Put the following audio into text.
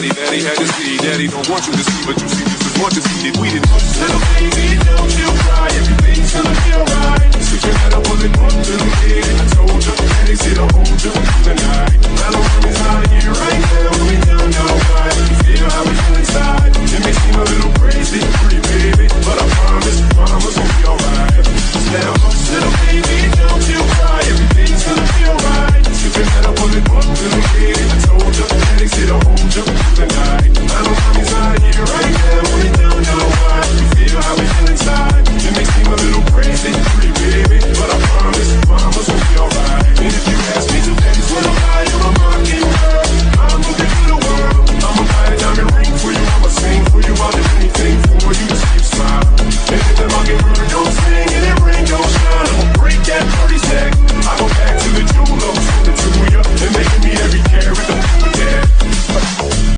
daddy had to see. Daddy don't want you to see, but you see just as much as he did. We did. Little baby, don't you cry. Everything's gonna be alright. Stick your head up on the one little kid. I told you, daddy's here to hold you tonight. Well, the world is out here right now. We don't know why. You feel how we feel inside. It may seem a little crazy, pretty baby, but I promise we'll be alright. Now, little baby, don't you cry. Everything's gonna be alright. Stick your head up on the one little kid. I told you, daddy's here to hold you tonight. I don't